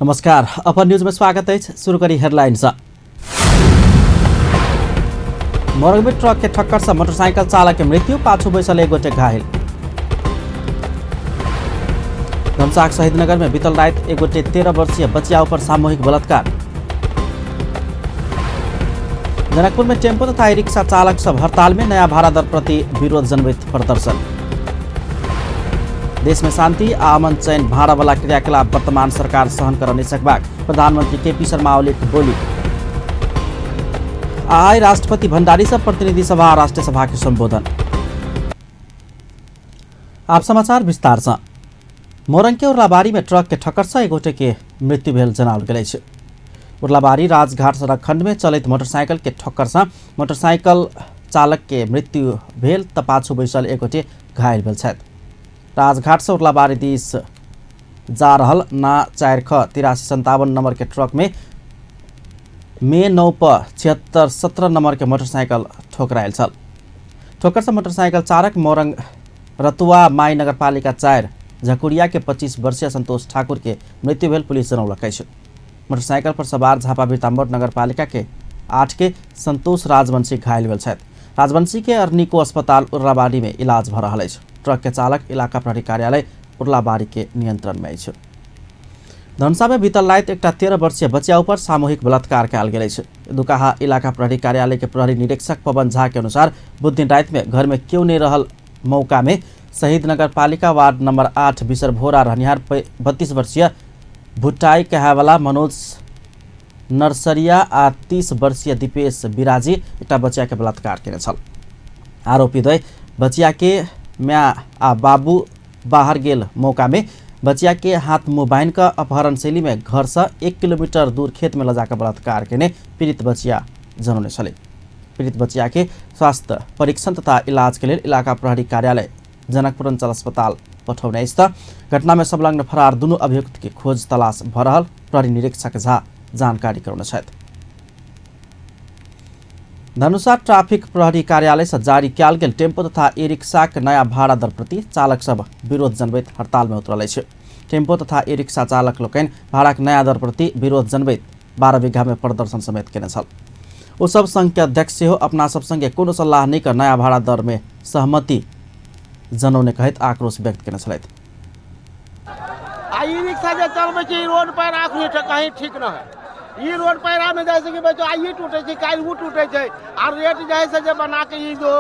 नमस्कार, अपन न्यूज में स्वागत है। शुरू करी हेडलाइंस। मोरंग में ट्रक के ठक्कर से मोटरसाइकिल चालक की मृत्यु, पाछू बैसल एक गोटे घायल। धनसाक शहीदनगर में बीतल रात एक गोटे 13 वर्षीय बच्चिया पर सामूहिक बलात्कार। जनकपुर में टेम्पो तथा ई रिक्शा चालक सब हड़ताल में, नया भाड़ा दर प्रति विरोध जनमत प्रदर्शन। देश में शांति आमन चयन भाड़ा वाला क्रियाकलाप वर्तमान सरकार सहन कर नहीं सकबाक, प्रधानमंत्री केपी शर्मा ओली की बोली। आय राष्ट्रपति भंडारी सब प्रतिनिधि सभा राष्ट्रीय सभा के संबोधन। आप समाचार विस्तार से। मोरंग के उर्लाबारी में ट्रक के ठक्कर से एक गोटे के मृत्यु भेल जनाओल गेल छै। उर्लाबारी राजघाट सड़क खंड में चलित मोटरसाइकिल के ठक्कर से मोटरसाइकिल चालक के मृत्यु भेल त पाछू बैसल एक गोटे घायल भेल छथि। राजघाट से उर्लाबारी दिस जा रहल ना 4ख8357 नंबर के ट्रक में मे 9 पर 7617 नंबर के मोटरसाइकिल ठोकरायल छल। ठोकर से मोटरसाइकिल चालक मोरंग रतुआ माई नगरपालिका 4 झकुरिया के 25 वर्षीय संतोष ठाकुर के मृत्यु भेल पुलिस जनौलक अछि। मोटरसाइकिल पर सवार झापा बिरताम्बर नगरपालिका के 8 के संतोष राजवंशी घायल भेल छथि। राजवंशी के अर्निको अस्पताल उर्लाबारी में इलाज भ रहल अछि। ट्रक के चालक इलाका प्रहरी कार्यालय उर्लाबारी के नियंत्रण में अछि। धनसा में बीतल रात एक 13 वर्षीय बच्चिया पर सामूहिक बलात्कार कयल गेल अछि। दुकाहा इलाका प्रहरी कार्यालय के प्रहरी निरीक्षक पवन झा के अनुसार बुध दिन रात में घर में क्यों नहीं रहल मौका में शहीद नगरपालिका वार्ड नंबर 8 बिसर भोरा रहनिहार 32 वर्षीय भुट्टाई कहावाला मनोज नरसरिया आ 30 वर्षीय दीपेश बिराजी एक बच्चिया के बलात्कार केने छल। आरोपी द्वय बच्चिया के म्या आ बाबू बाहर गेल मौका में बच्चिया के हाथ मुँह बांध कर अपहरण शैली में घर से 1 किलोमीटर दूर खेत में लजाकर बलात्कार केने पीड़ित बच्चिया जनौने छले। पीड़ित बच्चिया के स्वास्थ्य परीक्षण तथा इलाज के लिए इलाका प्रहरी कार्यालय जनकपुर अंचल अस्पताल पठाउने अछि। घटना में संलग्न फरार दुनू अभियुक्त के खोज तलाश भ रहल प्रहरी निरीक्षक झा जानकारी करौने छथि। धनुषा ट्राफिक प्रहरी कार्यालय से जारी कयल गेल टेम्पो तथा ई रिक्शा के नया भाड़ा दर प्रति चालक सब विरोध जनबैत हड़ताल में उतरल अछि। टेम्पो तथा ई रिक्शा चालक लोकनि भाड़ा के नया दर प्रति विरोध जनबैत 12 बीघा में प्रदर्शन समेत केने छल। ओ सब संघ के अध्यक्ष सेहो अपना सब संगे कोनो सल्लाह नहीं कर नया भाड़ा दर में सहमति जनौने कहैत आक्रोश व्यक्त केने छलथि। ई रिक्शा जे चलबै छै रोड पर राखने कहीं ठीक न है। ई रोड पैरा में जैसे कि बच्चों आइए टूटे छै, काल्हि वो टूटे छै। और रेट जैसे जे बना के ई जो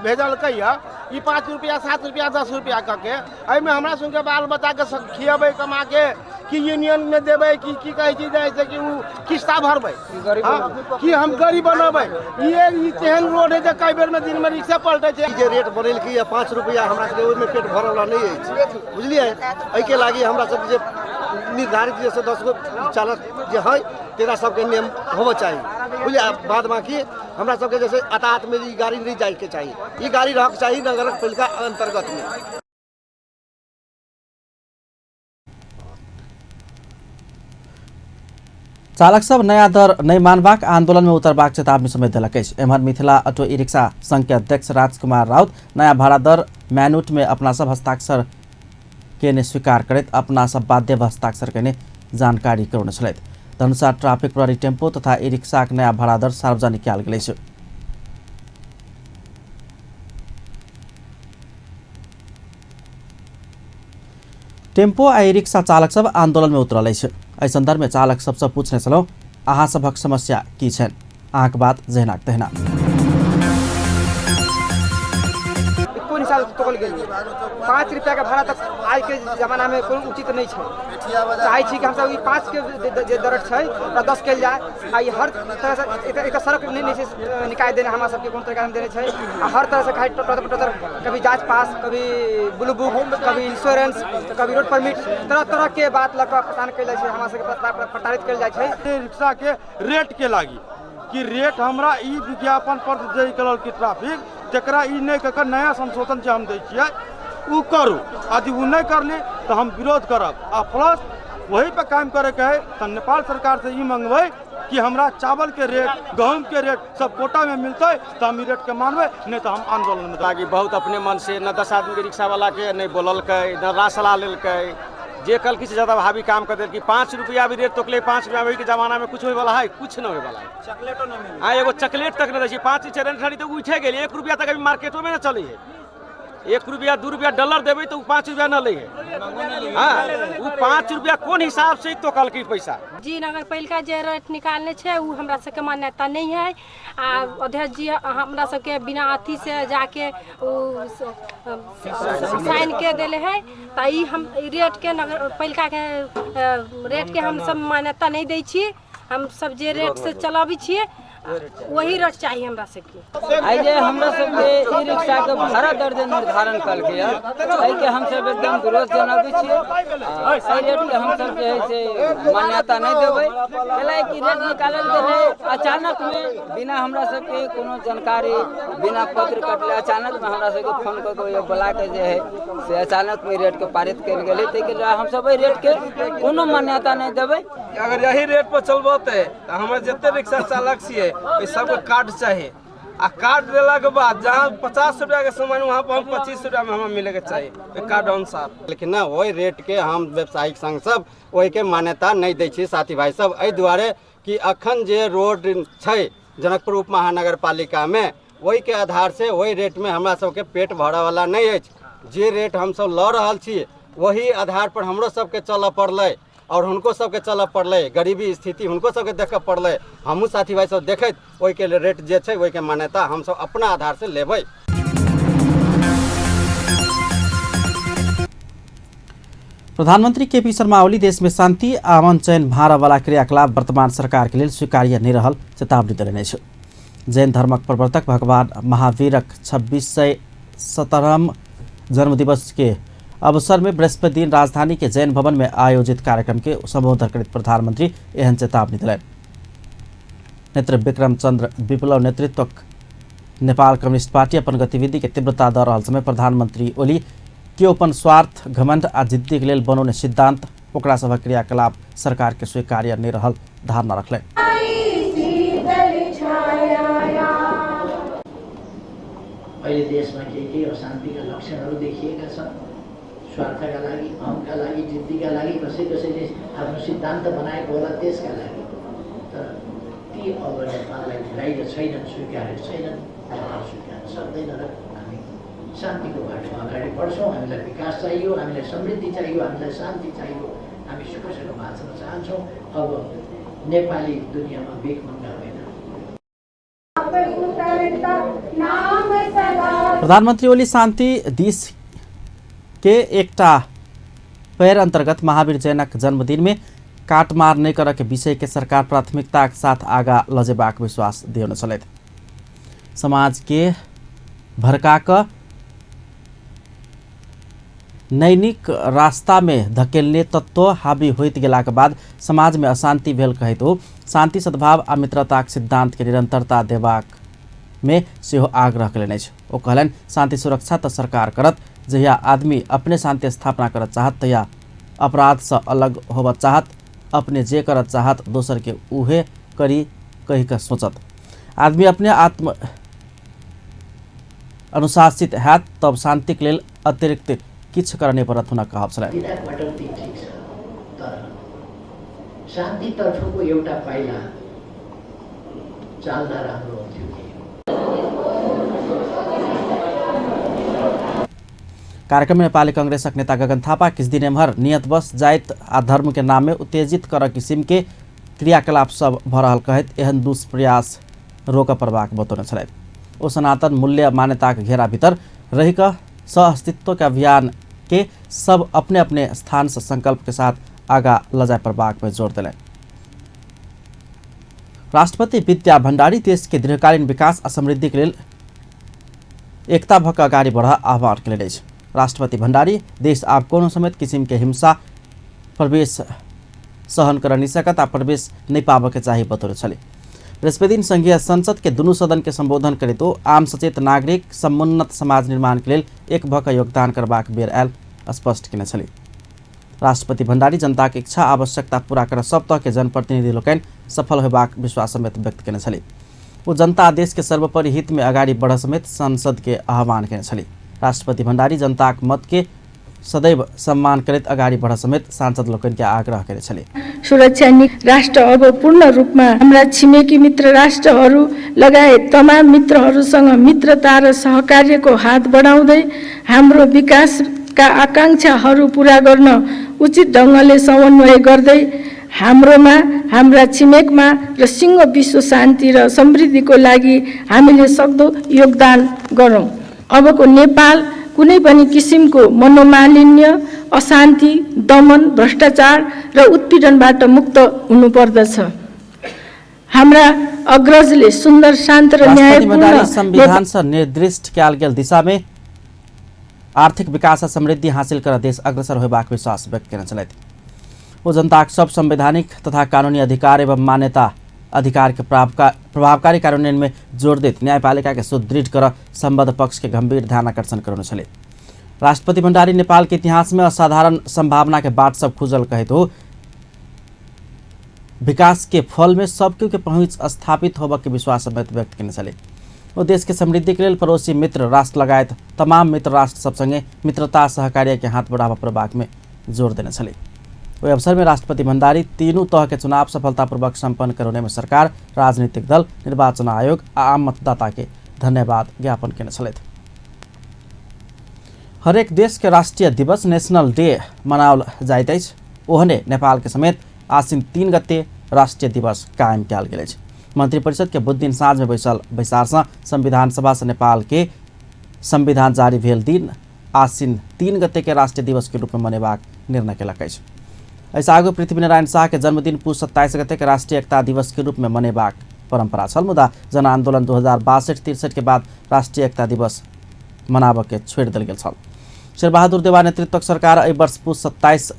भेजलकै है ई 5 रुपया 7 रुपया 10 रुपया करके एहिमे हमरा सुन के बाल बच्चा के खियेबै कमा के कि यूनियन में देबै कि कहै छै जैसे कि उ किस्ता भरबै कि हम गरीब बनबै। ई तेहन रोड है जे कई बेर में दिन में रिक्शा पलटे छै। जे रेट बढ़ेलकै या 5 रुपया हमरा सबके ओहिमे पेट भरल नहीं अछि, बुझलियै। एहि के लागि हमरा सब जे निर्धारित जैसे 10 गो चालक जे है तेरा सबके नियम होबो चाहिए, बुझलिए। बाद बाकी हमरा सबके जैसे यातायात में ई गाड़ी नहीं जाए के चाहिए, ई गाड़ी रहक चाहिए नगर पालिका अंतर्गत में। चालक सब नया दर नहीं मानबाक आंदोलन में उतरबाक चेतावनी समेत देलक अछि। एम्हर मिथिला ऑटो ई रिक्शा संघ के अध्यक्ष राजकुमार राउत नया भाड़ा दर मैनुट में अपना सब हस्ताक्षर केने स्वीकार करैत अपना सब बाध्य हस्ताक्षर केने जानकारी करौने छलथि। धनुषा ट्राफिक प्रहरी टेम्पो तथा ई रिक्शा के नया भाड़ा दर सार्वजनिक कयल गेल अछि। टेम्पो आ ई रिक्शा चालक सब आंदोलन में उतरल अछि। एहि संदर्भ में चालक सबसे पूछने छलहुँ अहाँ सभक समस्या की छनि, अहाँक बात जहिनाक तहिना। कोन साल तोल गेल 5 रुपया के भाड़ा तक आज के जमाना में कोई उचित नहीं है। चाहे छी कि हम सब 5 के जे दर छै 10 के जाए आ हर तरह से एक सड़क नहीं निकाय देने हमरा सबके कोन तरह देने छै। हर तरह से टोटर कभी जांच पास, कभी ब्लू बुक, कभी इंश्योरेंस, कभी रोड परमिट, तरह तरह के बात लग परेशान कैल छै। हमरा सबके प्रताड़ित कैल जाय छै। रिक्शा के रेट के लागी कि रेट हमरा ई विज्ञापन पर जे करल कि ट्रैफिक जकरा ई नहीं ककर नया संशोधन जे हम दै छियै उ करू। यदि उ नहीं करली तो हम विरोध करब। आ प्लस वही पे काम करे के है तो नेपाल सरकार से ई मंगबै कि हमरा चावल के रेट, गहूम के रेट सब कोटा में मिलते तो हम रेट के मानबे, नहीं तो हम आंदोलन में लागी। बहुत अपने मन से न 10 आदमी के रिक्शा वाला के नहीं बोलल न राह सलाह लेलकै, जे कल किसी ज्यादा भाभी काम कर दे कि 5 रुपया भी रेट तोकले 5 रुपया में के जमाना में कुछ होए वाला है, कुछ न होए वाला है। चॉकलेटो न मिले, हाँ एगो चॉकलेट तक न दै छै। 5 चरण तो उठे गेल, 1 रुपया तक अभी मार्केटो में न चले है। 1 रुपया 2 रुपया डॉलर देवे तो 5 रुपया न ले है। हाँ वो 5 रुपया कोन हिसाब से तो कल की पैसा जी नगर पालिका जे रेट निकालने छे उ हमरा सबके मान्यता नहीं है। आ अध्यक्ष जी हमरा सबके बिना अथी से जाके उ साइन के देले है, त ई हम रेट के नगर पालिका के रेट के हम सब मान्यता नहीं दै छी। हम सब जे रेट से चलाबी छिए वही रेट चाहिए हमरा सबके। आई जे हमरा सबके ई रिक्शा के भाड़ा दर निर्धारण कल के आई के हम सब एकदम विरोध जनाबी छिए। आई रेट के हम सब जे है से मान्यता नहीं देबै, कैला कि रेट निकालल गेल है अचानक में, बिना हमरा सबके कोनो जानकारी, बिना पत्र कटले अचानक में हमरा सबके फोन क के बुला के जे है से अचानक में रेट के पारित कल गेल है। तै के हम सब एहि रेट के कोनो मान्यता नहीं देबै। अगर यही रेट पर चलबते तो हमारे जितने रिक्शा चालक छिए सबके कार्ड चाहिए। आ कार्ड देला के बाद जहाँ 50 रुपया के सामान वहाँ पर 25 रुपया में हमें मिले के चाहिए कार्ड अनुसार। लेकिन ना वही रेट के हम व्यवसायिक संघ सब वही के मान्यता नहीं दै छी साथी भाई सब, एहि दुआरे कि अखन जे रोड छै जनकपुर उप महानगर पालिका में वही के आधार से वही रेट में हमरा सबके पेट भरऽ वाला नहीं अछि। जे रेट हम सब लऽ रहल छी वही आधार पर हमरो सबके चलऽ पड़लै और हुनको सबके चलऽ पड़लै, गरीबी स्थिति हुनको सबके देखऽ पड़लै। हमहूँ साथी भाई सब देखैत ओहि के रेट जे छै ओहि के मान्यता हम सब अपना आधार से लेबै। प्रधानमंत्री केपी शर्मा ओली देश में शांति अमन चयन भार वाला क्रियाकलाप वर्तमान सरकार के लिए स्वीकार्य नहीं रहल चेतावनी देने छै। जैन धर्मक प्रवर्तक भगवान महावीरक 2617 जन्मदिवस के अवसर में बृहस्पति दिन राजधानी के जैन भवन में आयोजित कार्यक्रम के संबोधन करते प्रधानमंत्री एहन चेतावनी दिलनि। नेत्र विक्रम चंद्र विप्लव नेतृत्वक नेपाल कम्युनिस्ट पार्टी अपन गतिविधि के तीव्रता दऽ रहल समय प्रधानमंत्री ओली के अपन स्वार्थ घमंड आ जिद्दी के लेल बनौने सिद्धांत ओकरा सभक क्रियाकलाप सरकार के स्वीकार्य नहीं रहल धारणा रखलनि। अहिले देशमा के अशान्तिका लक्षणहरू देखिएका छन्। स्वार्थका लागि, अहमका लागि, जिद्दीका लागि कसैले आफ्नो सिद्धान्त बनाएको होला त्यसका लागि। तर ती अब नेपाललाई ढिलाइ छैनन्, स्वीकारेर छैनन्, नेपाल स्वीकार्न सक्दैन र हामी शान्तिको बाटोमा अगाडि बढ्छौँ। हामीलाई विकास चाहियो, हामीलाई समृद्धि चाहियो, हामीलाई शान्ति चाहियो, हामी सुखसँग बाँच्न चाहन्छौँ। अब नेपाली दुनियाँमा भिखमङ्गा होइन। प्रधानमंत्री ओली शांति दिश के एकटा पैर अंतर्गत महावीर जैनक जन्मदिन में काटमार नहीं कर के विषय के सरकार प्राथमिकता के साथ आगा लजेबाक विश्वास दिउन चलैत समाज के भड़काक नैनिक रास्ता में धकेलने तत्व हावी होइत गेला के बाद समाज में अशांति भेल कहैत ओ शांति सद्भाव आ मित्रता सिद्धांत के निरंतरता देबाक में सेहो आग्रह कयलनि अछि। ओ कहलनि शांति सुरक्षा तऽ सरकार करत, जहिया आदमी अपने शांति स्थापना करत चाहत तहिया अपराध से अलग होबत चाहत, अपने जे करत चाहत दोसर के उहे करी कही के सोचत। आदमी अपने आत्म अनुशासित हैत तब शांति के लेल अतिरिक्त किछु करने परत हुन कहब छलनि। कटौती ठीक छ, तर शान्तितर्फको एउटा पाइला चाल्दा राम्रो हुन्थ्यो कि। कार्यक्रम में नेपाली कांग्रेसक नेता गगन थापा किस दिन एम्हर नियतवश जाइत आ धर्म के नाम में उत्तेजित कर किसिम के क्रियाकलाप सब भ रहल कहैत एहन दुष्प्रयास रोक पड़बाक बतौने छलथि। ओ सनातन मूल्य मान्यता के घेरा भीतर रही का सहअस्तित्व के अभियान के सब अपने अपने स्थान से संकल्प के साथ आगा लजाय पड़बाक में जोर दिले। राष्ट्रपति विद्या भण्डारी देश के दीर्घकालीन विकास आ समृद्धि के लेल एकता भक अगाडि बढ़ आह्वान कयलनि अछि। राष्ट्रपति भण्डारी देश आब कोनो समेत किसिम के हिंसा प्रवेश सहन कर नहीं सकत आ प्रवेश नहीं पाबे के चाही बतौले छले। बृहस्पति दिन संघीय संसद के दुनू सदन के संबोधन करैत ओ आम सचेत नागरिक समुन्नत समाज निर्माण के लेल एक भक योगदान करबाक बेर आयल स्पष्ट केने छले। राष्ट्रपति भण्डारी जनता के इच्छा आवश्यकता पूरा कर सब तह के जनप्रतिनिधि लोकनि सफल होबाक विश्वास समेत व्यक्त केने छले। वो जनता देश के सर्वोपरि हित में अगाडि बढ़ समेत संसद के आह्वान केने छले। राष्ट्रपति भण्डारी जनता मत के सदैव सम्मान करैत अगाडि बढ समेत सांसद लोकनिके आग्रह करे छले। सुरक्षा राष्ट्रहरू पूर्ण रूपमा हाम्रा छिमेकी मित्र राष्ट्रहरू लगायत तमाम मित्रहरूसँग मित्रता र सहकार्यको हात बढाउँदै हाम्रो विकासका आकांक्षाहरू पूरा गर्न उचित ढङ्गले समन्वय गर्दै हाम्रोमा हाम्रा छिमेकमा र सिङ्गो विश्व शान्ति र समृद्धिको लागि हामीले सक्दो योगदान गरौँ। अबको नेपाल कुनै पनि किसिमको मनोमालिन्य, अशान्ति, दमन, भ्रष्टाचार र उत्पीडनबाट मुक्त हुनुपर्दछ। हाम्रा अग्रजले सुन्दर, शान्त र न्यायपूर्ण संविधान से निर्दिष्ट कयल गेल दिशा में आर्थिक विकास और समृद्धि हासिल कर देश अग्रसर होबाक विश्वास व्यक्त करने चलते। वो जनता सब संवैधानिक तथा कानूनी अधिकार एवं मान्यता अधिकार के प्रभावकारी कार्यान्वयन में जोड़ देते न्यायपालिका के सुदृढ़ कर संबद्ध पक्ष के गंभीर ध्यान आकर्षण कराने चले। राष्ट्रपति भण्डारी नेपाल के इतिहास में असाधारण संभावना के बाट सब खुजल कहे तो विकास के फल में सबके के पहुँच स्थापित होबा के विश्वास व्यक्त करने चले। वो देश के समृद्धि के लिए पड़ोसी मित्र राष्ट्र लगायत तमाम मित्र राष्ट्र सब संगे मित्रता सहकार्य के हाथ बढ़ावा प्रभाग में जोर देने चले। वही अवसर में राष्ट्रपति भण्डारी तीनों तह के चुनाव सफलतापूर्वक संपन्न कराने में सरकार, राजनीतिक दल, निर्वाचन आयोग आ आम मतदाता के धन्यवाद ज्ञापन करने चले। हरेक देश के राष्ट्रीय दिवस नेशनल डे मनावल जाइत अछि। ओहने नेपाल के समेत आश्विन 3 गते राष्ट्रीय दिवस कायम कयल गेल अछि। मंत्री परिषद के बुध दिन साँझ में बैसल बैसार से संविधान सभा से नेपाल के संविधान जारी भेल दिन आश्विन 3 गते के राष्ट्रीय दिवस के रूप में मनेबाक निर्णय कयलक अछि। ऐसा आगो पृथ्वीनारायण शाह के जन्मदिन पुस 27 गते के राष्ट्रीय एकता दिवस के रूप में मनेबाक परंपरा छल। मुदा जन आंदोलन 2062-63 के बाद राष्ट्रीय एकता दिवस मनाब के छोड़ दिल गेल छल। शेरबहादुर देवा नेतृत्वक सरकार एहि वर्ष पुस 27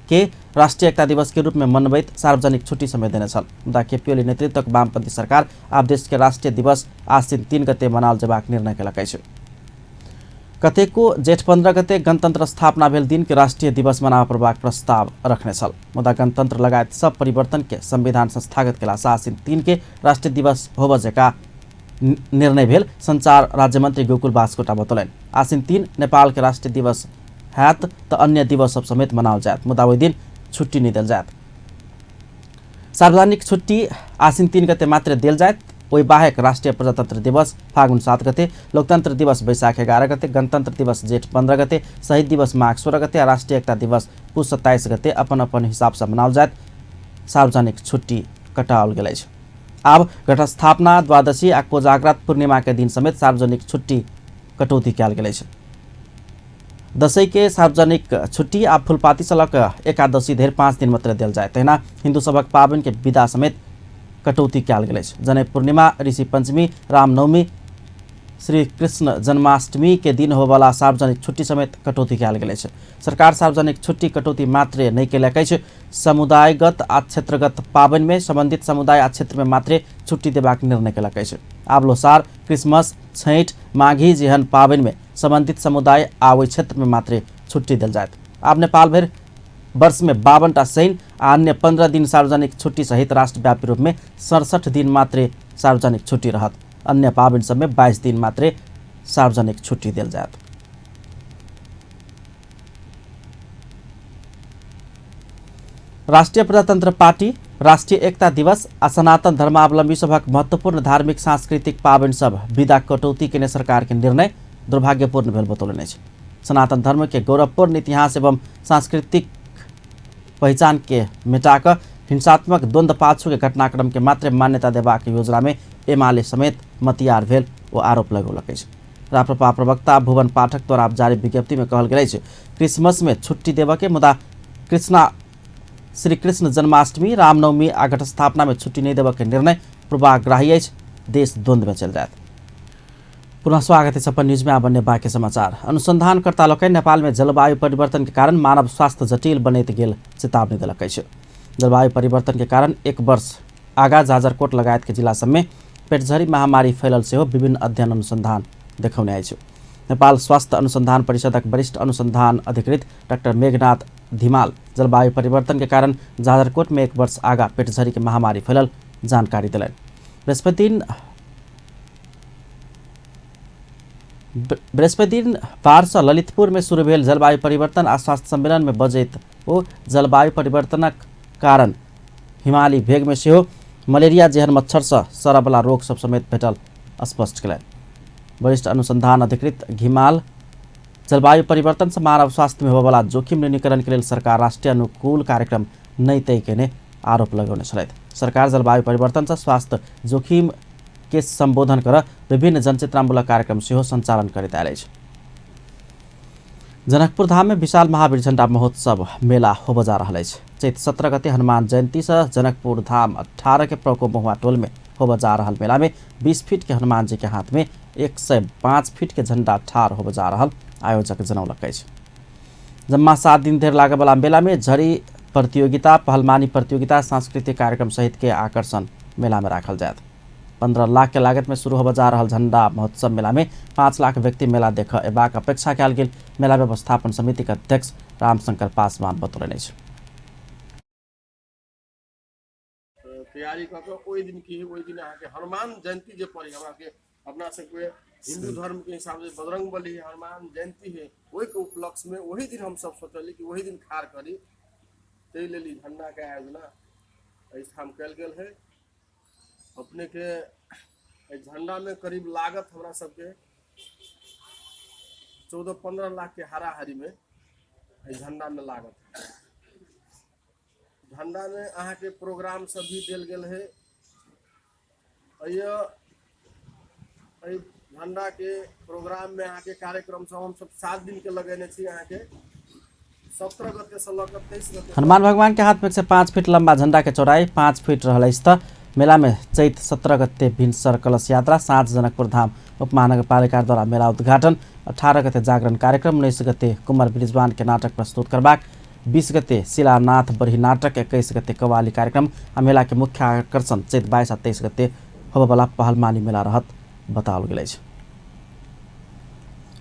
के राष्ट्रीय एकता दिवस के रूप में मनबैत सार्वजनिक छुट्टी समय देने छल। मुदा केपी ओली नेतृत्वक वामपंथी सरकार आब देश के राष्ट्रीय दिवस आश्विन 3 गते मनाओल जेबाक निर्णय कयलक अछि। कतेको जेठ 15 गते गणतंत्र स्थापना भेल दिन के राष्ट्रीय दिवस मनाब प्रभाग प्रस्ताव रखने छल। मुदा गणतंत्र लगायत सब परिवर्तन के संविधान संस्थागत केला से आश्विन 3 के राष्ट्रीय दिवस होब जेका निर्णय भेल संचार राज्य मंत्री गोकुल बास्कोटा बतौलन। आश्विन 3 नेपाल के राष्ट्रीय दिवस हैत तो अन्य दिवस सब समेत मनाओल जायत। मुदा वही दिन छुट्टी नहीं दिल जायत। सार्वजनिक छुट्टी आश्विन 3 गते मात्र दिल जायत। वही बाहेक राष्ट्रीय प्रजातंत्र दिवस फागुन 7 गते, लोकतंत्र दिवस बैशाख 11 गते, गणतंत्र दिवस जेठ 15 गते, शहीद दिवस माघ 16 गते, राष्ट्रीय एकता दिवस पुस 27 गते अपन अपन हिसाब से मनाओल जायत। सार्वजनिक छुट्टी कटाओल गेल अछि। आब घटस्थापना, द्वादशी आ कोजाग्रत पूर्णिमा के दिन समेत सार्वजनिक छुट्टी कटौती कयल गेल अछि। दशैं के सार्वजनिक छुट्टी आ फुलपाती सलक एकादशी धरि 5 दिन मात्र देल जाय। तहिना हिंदू सबक पाबनि के विदा समेत कटौती कयल गेल अछि। जनै पूर्णिमा, ऋषि पंचमी, रामनवमी, श्री कृष्ण जन्माष्टमी के दिन होबला सार्वजनिक छुट्टी समेत कटौती कयल गेल अछि। सरकार सार्वजनिक छुट्टी कटौती मात्र नहीं कयलक अछि। समुदायगत आ क्षेत्रगत पाबनि में संबंधित समुदाय आ क्षेत्र में मात्र छुट्टी देबाक निर्णय कयलक अछि। आब लोसार, क्रिसमस, छैठ, माघी जेहन पाबनि में संबंधित समुदाय आ ओहि क्षेत्र में मात्र छुट्टी देल जायत। आब नेपाल भरि वर्ष में 52टा शनि आ अन्य 15 दिन सार्वजनिक छुट्टी सहित राष्ट्रव्यापी रूप में 67 दिन मात्र सार्वजनिक छुट्टी रहत। अन्य पाबनि सब में 22 दिन मात्र सार्वजनिक छुट्टी देल जायत। राष्ट्रीय प्रजातंत्र पार्टी राष्ट्रीय एकता दिवस आ सनातन धर्मावलंबी सभक महत्वपूर्ण धार्मिक सांस्कृतिक पाबनि सब विदा कटौती केने सरकार के निर्णय दुर्भाग्यपूर्ण भेल बतौलनि अछि। सनातन धर्म के गौरवपूर्ण इतिहास एवं सांस्कृतिक पहचान के मिटाकर हिंसात्मक द्वंद्व पाछू के घटनाक्रम के मात्र मान्यता देबाक योजना में एमाले समेत मतियार भेल वो आरोप लगौलक अछि। राप्रपा प्रवक्ता भुवन पाठक द्वारा जारी विज्ञप्ति में कहल गेल अछि, क्रिसमस में छुट्टी देबा के मुदा श्री कृष्ण जन्माष्टमी, रामनवमी आ घटस्थापना में छुट्टी नहीं देबा के निर्णय पूर्वाग्रही अछि। देश द्वंद्व में चल जायत। पुनः स्वागत है छप्पन न्यूज में। आ बन्ने बाकी समाचार। अनुसंधानकर्ता लोकनि नेपाल में जलवायु परिवर्तन के कारण मानव स्वास्थ्य जटिल बनैत गेल चेतावनी देलक अछि। जलवायु परिवर्तन के कारण एक वर्ष आगा जाजरकोट लगायत के जिला सब में पेटझरी महामारी फैलल से विभिन्न अध्ययन अनुसंधान देखौने अछि। नेपाल स्वास्थ्य अनुसंधान परिषदक वरिष्ठ अनुसंधान अधिकृत डाक्टर मेघनाथ धिमाल जलवायु परिवर्तन के कारण जाजरकोट में एक वर्ष आगा पेटझरी के महामारी फैलल जानकारी दिलन। बृहस्पति दिन बृहस्पति दिन बारसँ ललितपुर में शुरू भेल जलवायु परिवर्तन आ स्वास्थ्य सम्मेलन में बजैत ओ जलवायु परिवर्तनक कारण हिमाली भेग में सेहो मलेरिया जेहन मच्छर से सरबला रोग सब समेत भेटल स्पष्ट कयलनि। वरिष्ठ अनुसंधान अधिकृत घिमाल जलवायु परिवर्तन से मानव स्वास्थ्य में होबला जोखिम न्यूनीकरण के लिए सरकार राष्ट्रीय अनुकूल कार्यक्रम नहीं तय केने आरोप लगौने छलथि। सरकार जलवायु परिवर्तन से स्वास्थ्य जोखिम के संबोधन कर विभिन्न जनचेतनामूलक कार्यक्रम सेहो संचालन करैत आयल अछि। जनकपुर धाम में विशाल महावीर झंडा महोत्सव मेला होब जा रहा है। चैत 17 गते हनुमान जयंती से जनकपुर धाम 18 के प्रको महुआ टोल में होब जा रहा मेला में 20 फीट के हनुमान जी के हाथ में 105 फीट के झंडा ठाड़ होब जा रहा आयोजक जनौलक अछि। जम्मा 7 दिन धरि लागे वाला मेला में झड़ी प्रतियोगिता, पहलवानी प्रतियोगिता, सांस्कृतिक कार्यक्रम सहित के आकर्षण मेला में राखल जायत। 15 लाख के लागत में शुरू होब जा रहा झंडा महोत्सव मेला में 5 लाख व्यक्ति मेला देख एबाक अपेक्षा कयल गेल मेला व्यवस्थापन समिति के अध्यक्ष रामशंकर पासवान बतौलनि अछि। तैयारी कऽ के ओहि दिन की ओहि दिन अहाँके हनुमान जयंती जे पड़ी हमरा के अपना सबके हिंदू धर्म के हिसाब से बजरंग बली हनुमान जयंती है ओहि के उपलक्ष्य में वही दिन हम सब सोचली कि वही दिन खार करी ताहि लेल झंडा के आयोजना ठाम कयल गेल है। अपने के झंडा में करीब लागत हमरा सबके 14-15 लाख के हाराहारी में झंडा में लागत। झंडा में अहाँ के प्रोग्राम सब भी दिल गेल है। झंडा के प्रोग्राम में अहाँ के कार्यक्रम सब हम सब 7 दिन के लगेने छी। अहाँ के 17 गते से लऽ कऽ 23 गते हनुमान भगवान के हाथ में से 5 फीट लंबा झंडा के चौड़ाई 5 फीट रहल अछि। त मेला में चैत 17 गते भिनसर कलश यात्रा, साँझ जनकपुर धाम उपमहानगरपालिका द्वारा मेला उद्घाटन, 18 गते जागरण कार्यक्रम, 19 गते कुंवर बृजवान के नाटक प्रस्तुत करबाक, 20 गते शिलानाथ बरही नाटक, 21 गते कव्वाली कार्यक्रम आ मेला के मुख्य आकर्षण चैत 22 आ 23 गते होबवला पहलवानी मेला रहत बताओल गेल अछि।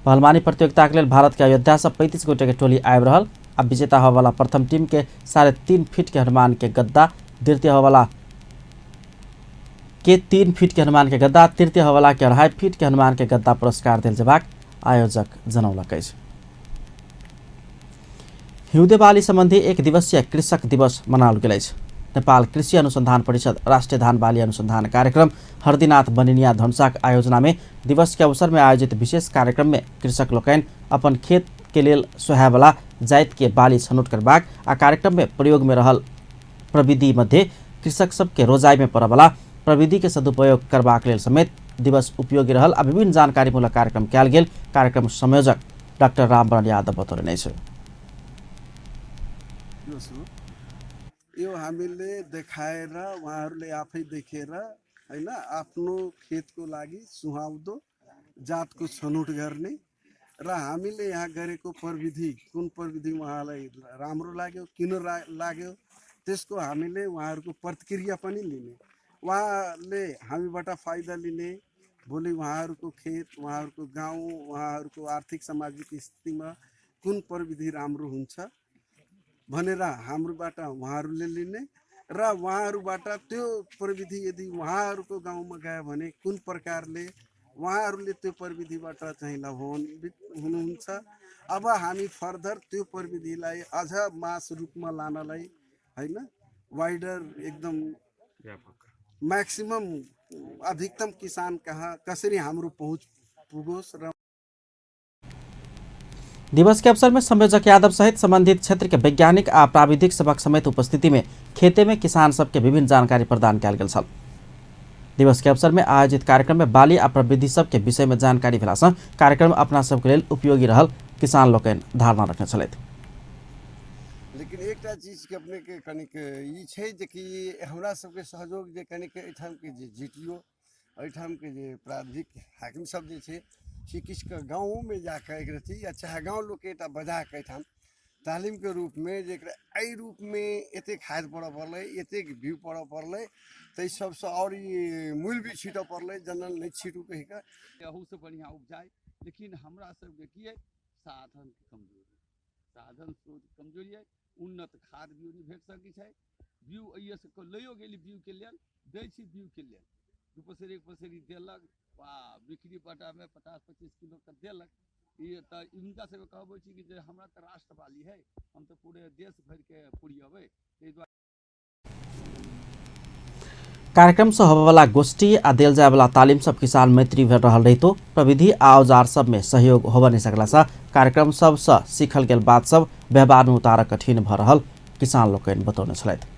पहलवानी प्रतियोगिता के लेल भारत के अयोध्या से 35 गोटे के टोली आबि रहल आ विजेता होबवला प्रथम टीम के 3.5 फीट के हनुमान के गद्दा, द्वितीय होबवला के 3 फीट के हनुमान के गद्दा, तृतीय होबवला के 2.5 फीट के हनुमान के गद्दा पुरस्कार देल जेबाक आयोजक जनौलक अछि। हिउँदे बाली सम्बन्धी 1 दिवसीय कृषक दिवस मनाओल गेल अछि। नेपाल कृषि अनुसंधान परिषद राष्ट्रीय धान बाली अनुसंधान कार्यक्रम हरदीनाथ बनिनिया धनुषाक आयोजना में दिवस के अवसर में आयोजित विशेष कार्यक्रम में कृषक लोकनि अपन खेत के लेल सोहायवला जाति के बाली छनौट करबाक आ कार्यक्रम में प्रयोग में रहल प्रविधि मध्य कृषक सबके रोजाई में पड़वला प्रविधि के सदुपयोग करबाक लेल समेत दिवस उपयोगी रहल आ विभिन्न जानकारीमूलक कार्यक्रम कयल गेल। कार्यक्रम संयोजक डाक्टर रामवरण यादव बतौलनि अछि। यो हामीले देखाएर उहाँहरूले आफै देखेर हैन आफ्नो खेतको लागि सुहाउँदो जातको छनौट गर्ने र हामीले यहाँ गरेको प्रविधि कुन प्रविधि उहाँलाई राम्रो लाग्यो किन लाग्यो त्यसको हामीले उहाँहरूको प्रतिक्रिया पनि लिने, उहाँले हामीबाट फाइदा लिने, भोलि उहाँहरूको खेत, उहाँहरूको गाउँ, उहाँहरूको आर्थिक सामाजिक स्थितिमा कुन प्रविधि राम्रो हुन्छ भनेर हाम्रोबाट उहाँहरूले लिने र उहाँहरूबाट त्यो प्रविधि यदि उहाँहरूको गाउँमा गयो भने कुन प्रकारले उहाँहरूले त्यो प्रविधिबाट चाहिँ लाभान्वित हुनुहुन्छ। अब हामी फर्दर त्यो प्रविधिलाई अझ मास रूपमा लानलाई हैन वाइडर एकदम मैक्सिमम अधिकतम किसान कहाँ कसरी हाम्रो पहुँच पुगोस् र दिवस के अवसर में संयोजक यादव सहित संबंधित क्षेत्र के वैज्ञानिक आ प्राविधिक सबक समेत उपस्थिति में खेते में किसान सबके विभिन्न जानकारी प्रदान कयल गेल छल। दिवस के अवसर में आयोजित कार्यक्रम में बाली आ प्रविधि सबके विषय में जानकारी भेलासँ कार्यक्रम अपना सबके लेल उपयोगी रहल किसान लोकनि धारणा रखने छलथि। लेकिन एकटा चीज के अपने के कनिक ई छै जे कि हमरा सबके सहयोग जे कनिक एठाम के जे जीटीओ एठाम के जे प्राविधिक हाकिम सब जे छै से किसके गाँवों में जाकर एक रही या चाहे गाँव लोग के एटा बजा के एठाम तालीम के रूप में जेकरा एहि रूप में एते खाद पड़े पड़ले एते व्यू पड़े पड़ले तै सबसे और ई मूल भी छीटो पड़ले जनरल नहीं छीटू कहि के अहू से बढ़िया उपजाए। लेकिन हमरा सबके की है साधन कमजोरी, साधन स्रोत कमजोरी है, उन्नत खाद भी नहीं भेट सकै छै। व्यू अइए से लइयो गेली व्यू के लेल दै छी व्यू के लेल 2 पसेरी 1 पसेरी देलक बिक्री पटा में 50-25 किलो का देलक। ये तो इनका से कहबै छी कि जे हमरा तो राष्ट्रवादी है, हम तो पूरे देश भर के पुरियबै। कार्यक्रम से होबेवाला गोष्ठी आ देल जाए वाला तालीम सब किसान मैत्री भेल रहल रहितो प्रविधि आ औजार सब में सहयोग होबे नहीं सकला सा कार्यक्रम सब से सीखल गेल बात सब व्यवहार में उतार कठिन भ रहल किसान लोकनि बतौने छलथि।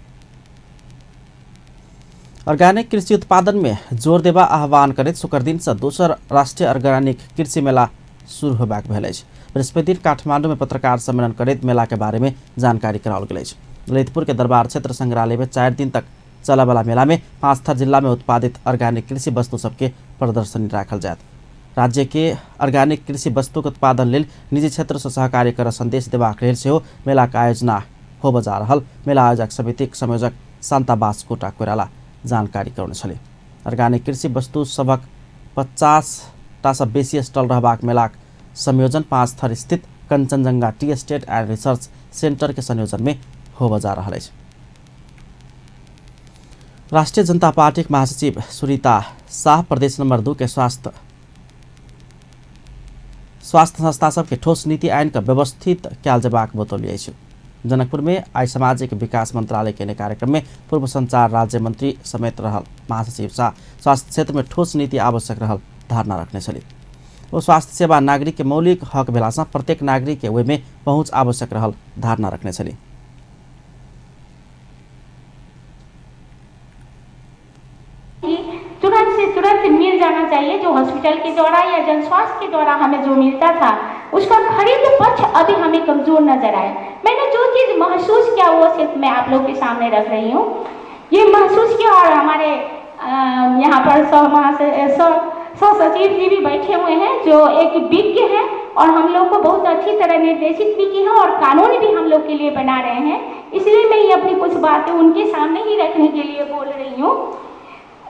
ऑर्गेनिक कृषि उत्पादन में जोर देबा आह्वान करैत शुक्र दिन से दोसर राष्ट्रीय ऑर्गेनिक कृषि मेला शुरू होबाक भेल अछि। बृहस्पति दिन काठमांडू में पत्रकार सम्मेलन करैत मेला के बारे में जानकारी कराओल गेल अछि। ललितपुर के दरबार क्षेत्र संग्रहालय में 4 दिन तक चले वाला मेला में 5 थर जिला में उत्पादित ऑर्गेनिक कृषि वस्तु सबके प्रदर्शनी राखल जायत। राज्य के ऑर्गेनिक कृषि वस्तु के उत्पादन लेल निजी क्षेत्र से सहकार्य कर संदेश देबाक लेल सेहो मेला के आयोजना होब जा रहल मेला आयोजक समितिक संयोजक शांता बास्कोटा कोइराला जानकारी करौने छले। ऑर्गेनिक कृषि वस्तु सबक 50टा से बेसी स्टॉल रहबाक मेलाक संयोजन 5 थर स्थित Kanchenjunga tea estate and research centre के संयोजन में होब जा रहल अछि। राष्ट्रीय जनता पार्टी के महासचिव सुनीता शाह प्रदेश नंबर 2 के स्वास्थ्य संस्था सबके ठोस नीति आइन का व्यवस्थित कयल जेबाक बतौलिए अछि। जनकपुर में आई सामाजिक विकास मंत्रालय के कार्यक्रम में पूर्व संचार राज्य मंत्री समेत रहल महासचिव शाह स्वास्थ्य क्षेत्र में ठोस नीति आवश्यक रहल धारणा रखने छली। वो स्वास्थ्य सेवा नागरिक के मौलिक हक भेलासँ प्रत्येक नागरिक के ओहि में पहुँच आवश्यक रहल धारणा रखने छली। तुरंत से तुरंत मिल जाना चाहिए। जो हॉस्पिटल के द्वारा या जन स्वास्थ्य के द्वारा हमें जो मिलता था उसका खरीद पक्ष अभी हमें कमजोर नजर आए। मैंने जो चीज महसूस किया वो सिर्फ मैं आप लोग के सामने रख रही हूँ। ये महसूस किया और हमारे यहाँ पर सह सचिव जी भी बैठे हुए हैं जो एक विज्ञ हैं और हम लोग को बहुत अच्छी तरह निर्देशित भी किए हैं और कानून भी हम लोग के लिए बना रहे हैं। इसलिए मैं ये अपनी कुछ बातें उनके सामने ही रखने के लिए बोल रही हूँ।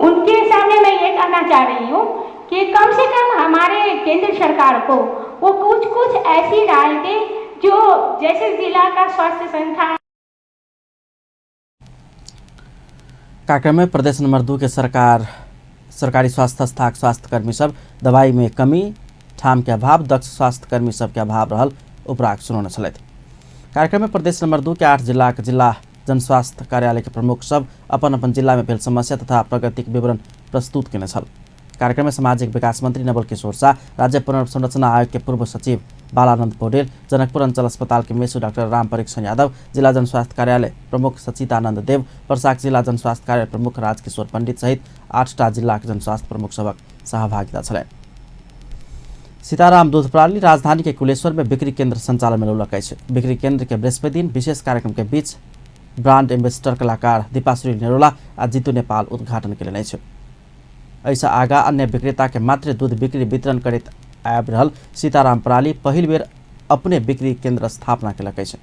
उनके सामने मैं ये कहना चाह रही हूँ कि कम से कम हमारे केंद्र सरकार को वो कुछ ऐसी राय दे जो जैसे जिला का स्वास्थ्य संस्थान। कार्यक्रम में प्रदेश नंबर 2 के सरकारी स्वास्थ्य संस्था स्वास्थ्य कर्मी सब दवाई में कमी ठाम के अभाव दक्ष स्वास्थ्य कर्मी सब के अभाव रहल उपराग सुनौने छलथि। कार्यक्रम में प्रदेश नंबर 2 के 8 जिला के जिला जन स्वास्थ्य कार्यालय के प्रमुख सब अपन अपन जिला में भेल समस्या तथा प्रगति के विवरण प्रस्तुत केने छल। कार्यक्रम में सामाजिक विकास मंत्री नवल किशोर शाह, राज्य पुनर्संरचना आयोग के पूर्व सचिव बालानंद पौडेल, जनकपुर अंचल अस्पताल के मेसू डॉक्टर राम परीक्षण यादव, जिला जन स्वास्थ्य कार्यालय प्रमुख सचितानंद देव, वर्षाक जिला जन स्वास्थ्य कार्यालय प्रमुख राजकिशोर पंडित सहित 8टा जिला के जन स्वास्थ्य प्रमुख सबक सहभागिता छलैन। सीताराम दूध प्रणाली राजधानी के कुलेश्वर में बिक्री केंद्र संचालन में लौलक अछि। बिक्री केंद्र के बृहस्पति दिन विशेष कार्यक्रम के बीच ब्रांड एम्बेसडर कलाकार दीपाश्री नेरोला आ जीतू नेपाल उद्घाटन केलनि अछि। ऐसा आगा अन्य विक्रेता के मात्र दूध बिक्री वितरण करैत आबि रहल सीताराम प्रणाली पहिल बेर अपने बिक्री केंद्र स्थापना केलक अछि।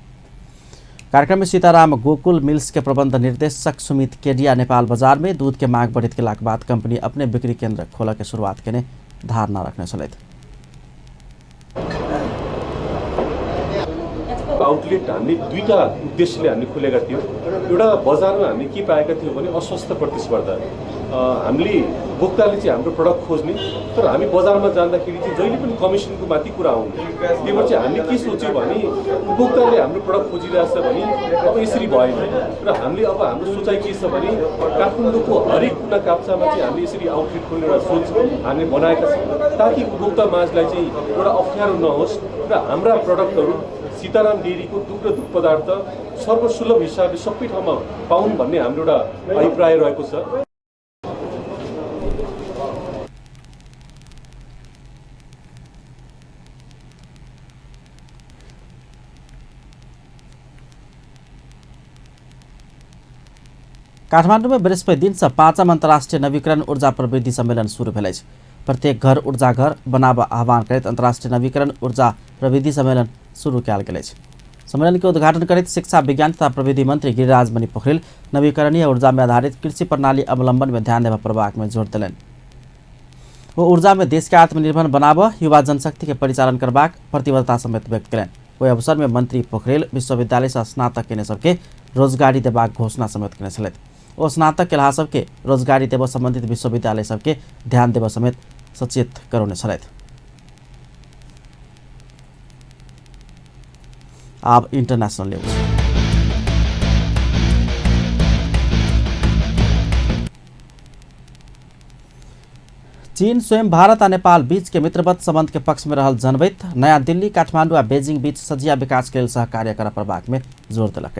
कार्यक्रम में सीताराम गोकुल मिल्स के प्रबंध निर्देशक सुमित केडिया नेपाल बाजार में दूध के मांग बढ़ित केलाक बाद कंपनी अपने बिक्री केंद्र खोल के शुरुआत केने धारणा रखने छलथि। आउटलेट हामीले 2टा उद्देश्यले हामीले खोलेका थियौँ। एउटा बजारमा हामीले के पाएका थियौँ भने अस्वस्थ प्रतिस्पर्धा। हामीले भोक्ताले चाहिँ हाम्रो प्रडक्ट खोज्ने तर हामी बजारमा जाँदाखेरि चाहिँ जहिले पनि कमिसनको माथि कुरा आउने। त्यही भएर चाहिँ हामीले के सोच्यौँ भने उपभोक्ताले हाम्रो प्रडक्ट खोजिरहेछ भने अब यसरी भएन र हामीले अब हाम्रो सोचाइ के छ भने काठमाडौँको हरेक कुना काप्चामा चाहिँ हामीले यसरी आउटलेट खोल्ने एउटा सोच हामीले बनाएका छौँ ताकि उपभोक्ता माझलाई चाहिँ एउटा अप्ठ्यारो नहोस् र हाम्रा प्रडक्टहरू सीताराम डेरीको दुध र दुध पदार्थ सर्वसुलभ हिसाबले सबै ठाउँमा पाउन् भन्ने हाम्रो एउटा अभिप्राय रहेको छ। काठमाडौँ में बृहस्पति दिन से 5म अंतर्राष्ट्रीय नवीकरण ऊर्जा प्रवृत्ति सम्मेलन शुरू भेल अछि। प्रत्येक घर ऊर्जा घर बनाब आह्वान करैत अंतर्राष्ट्रीय नवीकरण ऊर्जा प्रविधि सम्मेलन शुरू कयल गेल अछि। सम्मेलन के उद्घाटन करैत शिक्षा विज्ञान तथा प्रविधि मंत्री गिरिराज मणि पोखरेल नवीकरणीय ऊर्जा में आधारित कृषि प्रणाली अवलंबन में ध्यान देवा प्रभाग में जोर दिलनि। वो ऊर्जा में देश के आत्मनिर्भर बनाब युवा जनशक्ति के परिचालन करबाक प्रतिबद्धता समेत व्यक्त कयलनि। ओहि अवसर में मंत्री पोखरेल विश्वविद्यालय से स्नातक केने सबके रोजगारी देबाक घोषणा समेत केने छलथि। ओ स्नातक केलहा सबके रोजगारी देव संबंधित विश्वविद्यालय सबके ध्यान देव समेत सचेत गराउने छन्। अब इंटरनेशनल न्यूज। चीन स्वयं भारत और नेपाल बीच के मित्रवत संबंध के पक्ष में रहल जनवैत नया दिल्ली काठमाडौँ आ बेजिङ बीच सजिया विकास के लिए सहकार्य करबाक में जोर दिलक।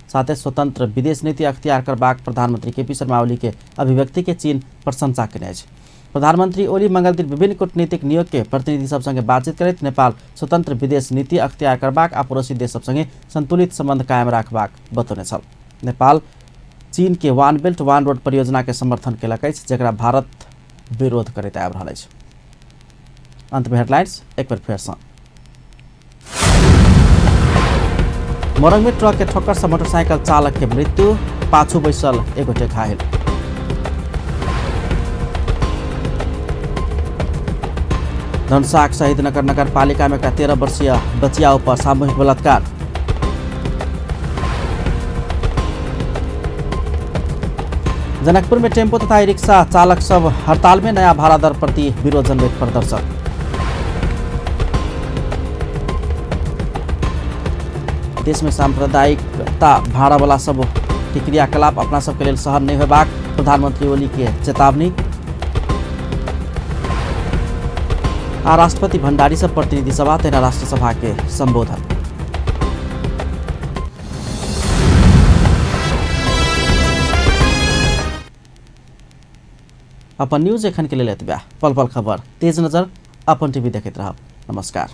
साथ ही स्वतंत्र विदेश नीति अख्तियार करबाक प्रधानमंत्री केपी शर्मा ओली के अभिव्यक्ति के चीन प्रशंसा केने अछि। प्रधानमंत्री ओली मंगल दिन विभिन्न कूटनीतिक नियोग के प्रतिनिधि सब संगे बातचीत करैत नेपाल स्वतंत्र विदेश नीति अख्तियार करबाक आ पड़ोसी देश सब संगे संतुलित संबंध कायम राखबाक बतौने छल। नेपाल चीन के वन बेल्ट वन रोड परियोजना के समर्थन केलक अछि, जेकरा भारत विरोध करैत आबि रहल अछि। अंत में हेडलाइंस एक बार फिर से। मोरंग में ट्रक के ठोक्कर से मोटरसाइकिल चालक के मृत्यु, पाछू बैसल एगोटे घायल। धनसाक शहीद नगर पालिका में 13 वर्षीय बचिया पर सामूहिक बलात्कार। जनकपुर में टेम्पो तथा ई रिक्शा चालक सब हड़ताल में, नया भाड़ा दर प्रति विरोध जनवेद प्रदर्शन। देश में सांप्रदायिकता भाड़ा वाला सब के क्रियाकलाप अपना सबके लिए सहन नहीं होबाक प्रधानमंत्री ओली के चेतावनी। आ राष्ट्रपति भंडारी सब प्रतिनिधि सभा तेना राष्ट्र सभा के संबोधन। अपन न्यूज एखन के लिए लेत बा। पल पल खबर तेज नजर अपन टीवी देखते रहब। नमस्कार।